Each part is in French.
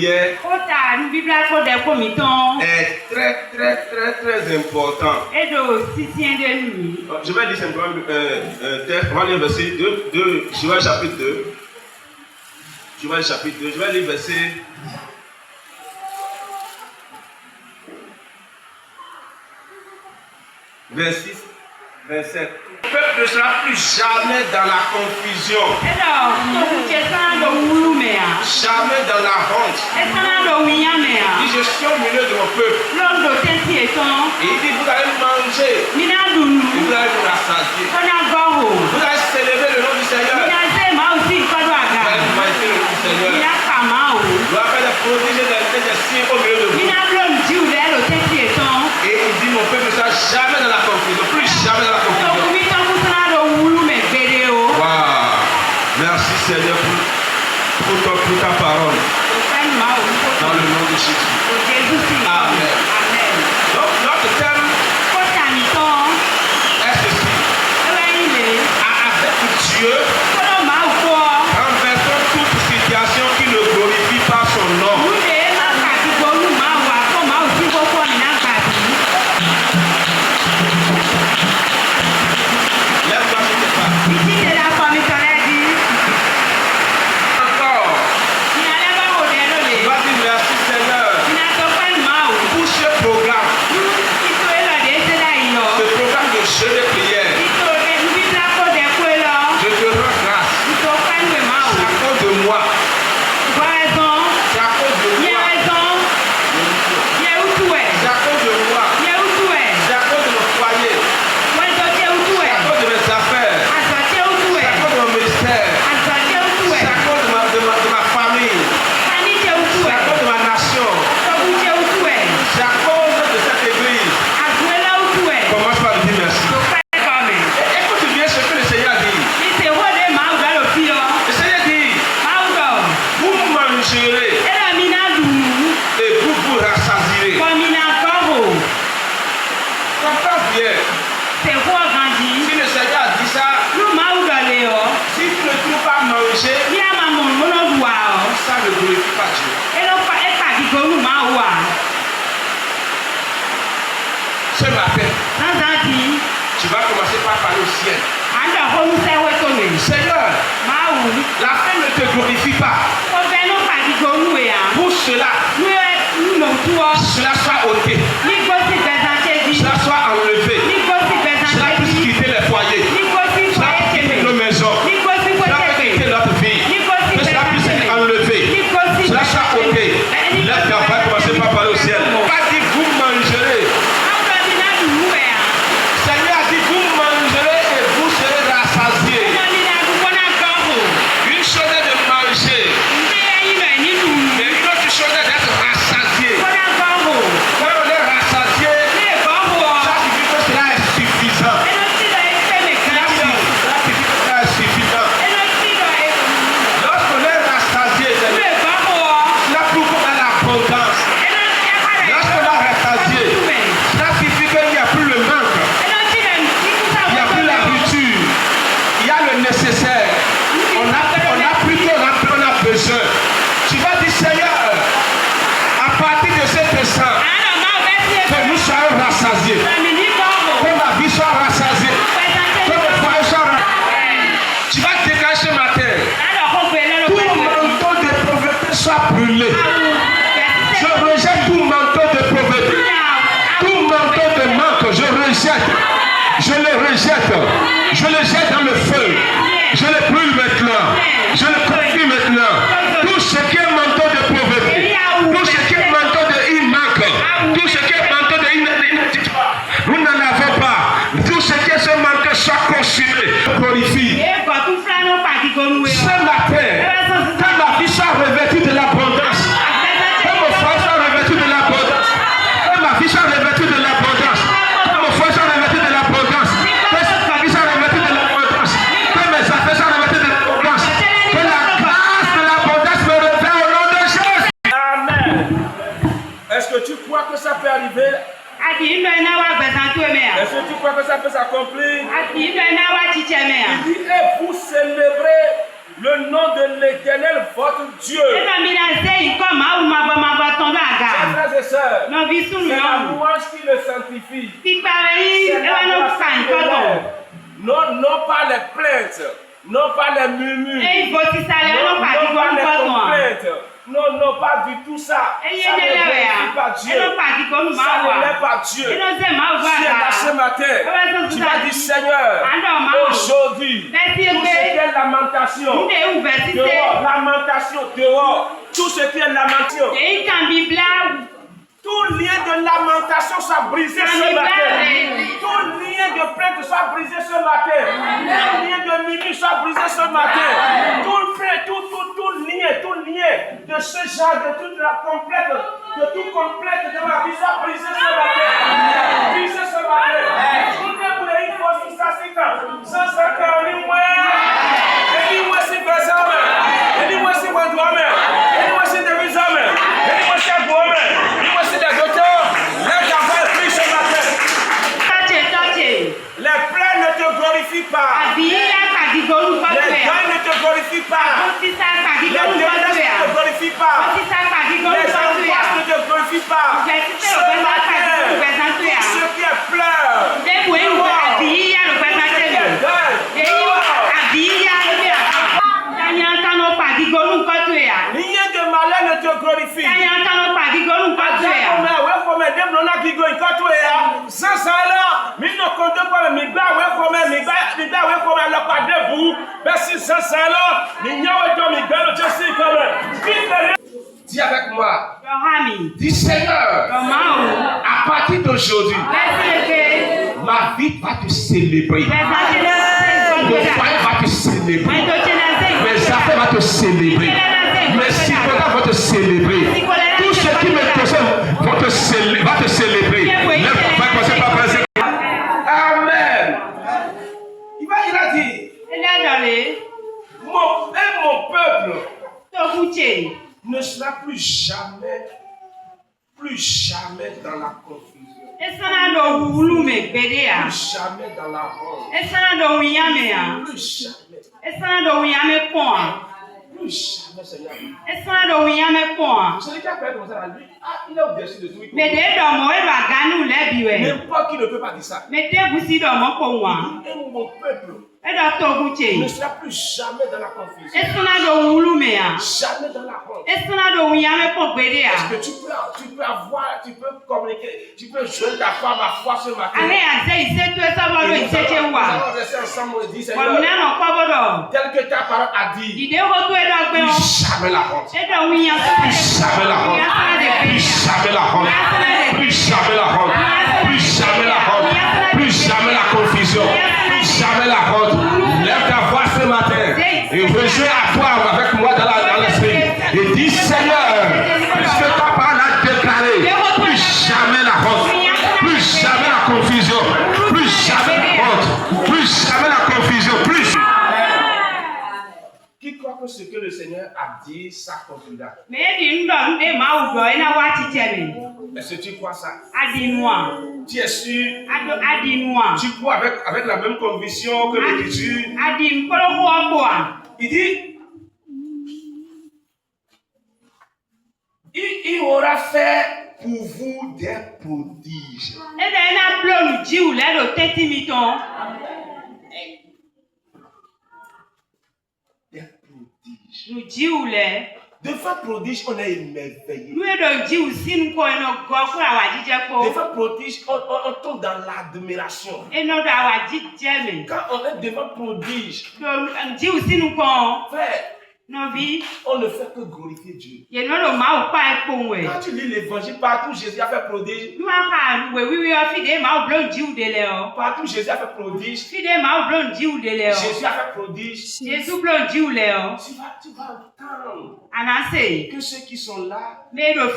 est très important. Je vais lire simplement on va lire verset 2, Joël chapitre 2. Joël chapitre 2, je vais lire verset 26, 27. Le peuple ne sera plus jamais dans la confusion. Jamais dans la honte. Il dit, je suis au milieu de mon peuple. Et il dit, vous allez manger. Et vous allez vous rassasier. Vous allez célébrer le nom du Seigneur. Vous allez magnifier le nom du Seigneur. Vous allez faire des prodiges et des signes au milieu de vous. Et il dit, mon peuple ne sera jamais dans la confusion. Plus jamais dans la confusion. Merci Seigneur pour ta parole. Dans le nom de Jésus. Amen. Donc notre thème est ceci. Avec Dieu, renversons toute situation qui ne glorifie pas son nom. Ce matin, tu vas commencer par parler au ciel. Seigneur, la fin ne te glorifie pas. Pour cela, cela soit ôté. Cela soit enlevé. Cela puisse quitter les foyers. Cela puisse quitter nos maisons. Cela puisse quitter notre vie. Que cela puisse être enlevé. Cela soit ôté. Lève ta voix, commencez par parler au ciel. Pas dit vous mangerez. Seigneur a dit vous mangerez et vous serez rassasiés. Une chose est de manger. Et une autre chose est d'être rassasié. Quand on est rassasié, ça signifie que cela est suffisant. Cela signifie que cela est suffisant. Lorsqu'on est rassasié, cela prouve qu'on a l'abondance. Lorsqu'on est rassasié, cela signifie qu'il n'y a plus le manque. Il n'y a plus la rupture. Il y a le nécessaire. On a besoin. Tu vas dire, Seigneur, à partir de cet instant, que nous soyons rassasiés. Que ma vie soit rassasiée. Que mon foyer soit rassasié. Tu vas dégager ce matin. Tout manteau de pauvreté soit brûlé. Je rejette tout manteau de pauvreté. Tout manteau de manque, je rejette. Je le rejette. Je le jette dans le feu. Je le brûle maintenant. Je le confie maintenant. Tout ce qui est manteau de pauvreté, tout ce qui est manteau de manque, tout ce qui est manteau de inaptitude, nous n'en avons pas. Tout ce qui est ce manteau soit consumé, glorifie. Ce matin, que ma vie soit revêtue de l'abondance. Que mon foyer soit revêtu de l'abondance. Que ma vie soit revêtue de l'abondance. Que mon foyer soit revêtu de l'abondance. Que ma vie soit revêtue de l'abondance. Que mes affaires soient revêtues de l'abondance. Que la grâce de l'abondance me revêt au nom de Jésus. Amen. Est-ce que tu crois que ça peut arriver? Est-ce que tu crois que ça peut s'accomplir? Il dit, et vous célébrez le nom de l'Éternel, votre Dieu. sœurs, c'est la louange qui le sanctifie. C'est la non pas les plaintes, non pas les murmures, non pas les complaintes, non pas du tout ça. Ça ne glorifie pas Dieu. Ça n'élève pas Dieu. Tu es là ce matin, tu vas dire Seigneur, aujourd'hui, tout ce qui est lamentation, dehors, tout ce qui est lamentation, tout lien de lamentation soit brisé ce matin. Tout lien de plainte soit brisé ce matin. Tout lien de mimi soit brisé ce matin. Tout lien de ce genre, de toute la complète, de tout complète de ma vie soit brisé ce matin. Brisé ce matin. Tout le monde est une fois sur ça, c'est quand. Sans ça, quand on est moins. Et dis-moi si personne. Et dis-moi si moi toi-même. Et dis-moi si des hommes. Et dis-moi si vous hommes. Les plaies ne te glorifient pas. Les dents ne te glorifient pas. Les démesses ne te glorifient pas. Les angoisses ne te glorifient pas. Ce matin, tout ce qui est pleurs, rien de malheur ne te glorifie. Dis avec moi. Dis Seigneur, à partir d'aujourd'hui, ma vie va te célébrer. Mon foyer va te célébrer. Mes affaires vont te célébrer. Mes citoyens vont te célébrer. Tout ce qui me concerne va te célébrer. Amen. Il a dit, mon peuple ne sera plus jamais dans la confusion. Plus jamais dans la honte. Plus jamais, Seigneur. Celui qui a fait comme ça, lui, il est au-dessus de tout. N'importe qui ne peut pas dire ça. Et mon peuple ne sera plus jamais dans la confusion. Jamais dans la honte. Est-ce que tu peux communiquer, tu peux jouer ta femme à foi ce matin. Nous allons rester ensemble et dire, Seigneur, tel que ta parole a dit, plus jamais la honte. Plus jamais la honte. Plus jamais la honte. Plus jamais la honte. Plus jamais la honte. Plus jamais la confusion. Plus jamais la honte. Lève ta voix ce matin et rejoins à toi avec moi dans l'esprit. Et dis Seigneur, puisque ta parole a déclaré, plus jamais la honte, plus jamais la confusion, plus jamais la honte, plus jamais la confusion, plus. Qui croit que ce que le Seigneur a dit s'accomplira? Est-ce que tu crois ça? Tu es sûr? Tu crois avec la même conviction que l'Écriture? Il dit, il aura fait pour vous des prodiges. Des prodiges. Devant prodige, on est émerveillé. Devant prodige, on tombe dans l'admiration. Quand on est devant prodige, frère, on ne fait que glorifier Dieu. Quand tu lis l'évangile, partout Jésus a fait prodige. Partout Jésus a fait prodige. Jésus a fait prodige. Tu vas entendre que ceux qui sont là, ils ont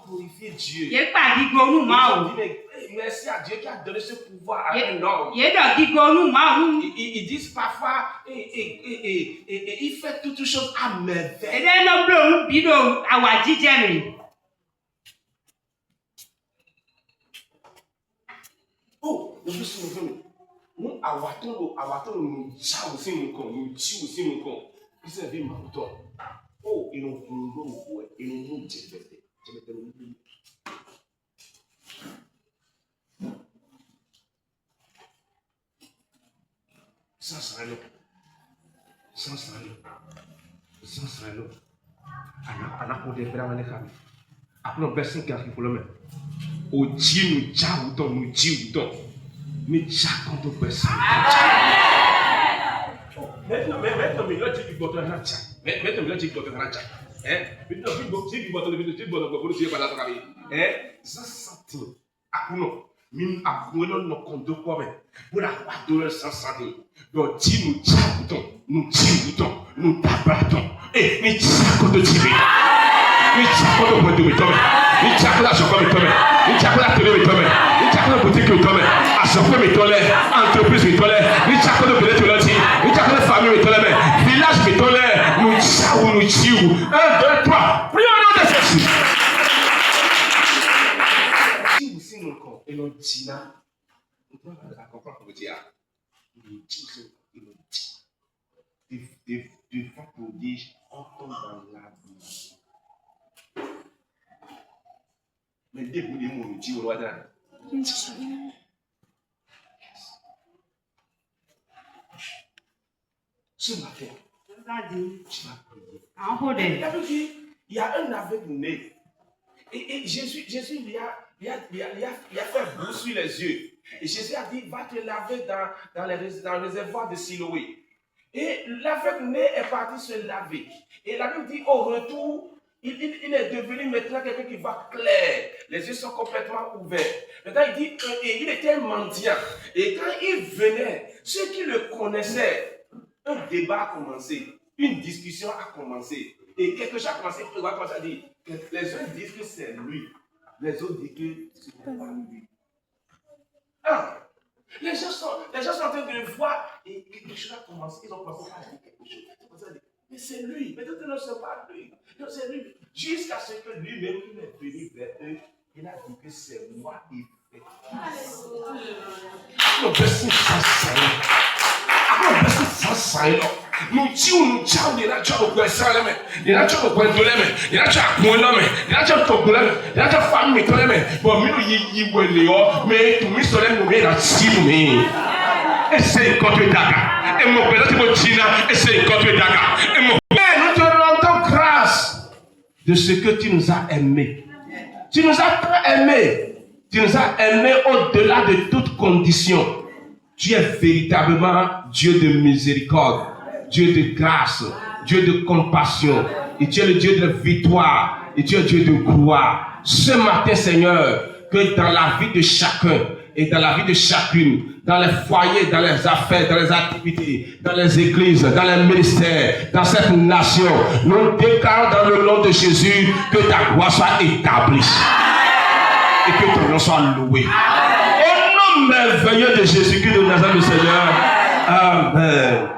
glorifié Dieu. Ils ont dit, merci à Dieu qui a donné ce pouvoir à un homme. Ils disent parfois, il fait toutes choses à merveille. Oh, nous sommes nous oh, ils nous Min abuelo no kondo kwame bura adore sansani do ti nu chabuton nu chibuton nu tabraton ni chakodo tibi ni chakodo bodo mi tome ni chakodo soko mi tome ni chakodo tele mi tome ni chakodo boutique mi tome asoko mi tole entreprise mi tole ni chakodo bele tole ti ni chakodo famille mi tole me village mi tole nu chawu nu chiwu 1 2 3 prions au nom de Jésus. Et l'on dit là, on doit comprendre ce que tu as. Des fois prodiges entrent dans la vie. Mais dès que vous dites, on dit, on va dire. Ce matin, tu vas prier. Il y a un aveugle-né. Et Jésus, il a fait boue sur les yeux. Et Jésus a dit, va te laver dans le réservoir de Siloé. Et l'aveugle-né est parti se laver. Et la Bible dit, au retour, il est devenu maintenant quelqu'un qui va clair. Les yeux sont complètement ouverts. Maintenant, il dit qu'il était mendiant. Et quand il venait, ceux qui le connaissaient, un débat a commencé. Une discussion a commencé. Et quelque chose a commencé à dire. Les uns disent que c'est lui. Les autres disent que c'est pas lui. Les gens sont en train de le voir et quelque chose a commencé. Ils ont commencé à dire quelque chose. Mais c'est lui. Mais tout le monde ne sait pas lui. Non, c'est lui. Jusqu'à ce que lui-même, il est venu vers eux, il a dit que c'est moi qui fais. Non, mais c'est ça. Nous tuons, les natures de Guessalem, les natures de Guendolem, les natures de Guendolem, les natures de Togolem, les natures de famille, bon, mais tout le monde nous met la team. Et c'est contre Daga. Et mon père, c'est mon Tina, et c'est contre Daga. Et mon père, nous te rendons grâce de ce que tu nous as aimés. Tu nous as aimés. Tu nous as aimés au-delà de toute condition. Tu es véritablement Dieu de miséricorde, Dieu de grâce, Dieu de compassion. Et tu es le Dieu de victoire. Et tu es Dieu de gloire. Ce matin, Seigneur, que dans la vie de chacun et dans la vie de chacune, dans les foyers, dans les affaires, dans les activités, dans les églises, dans les ministères, dans cette nation, nous déclarons dans le nom de Jésus que ta gloire soit établie et que ton nom soit loué. Au nom merveilleux de Jésus-Christ de Nazareth, Seigneur. Amen.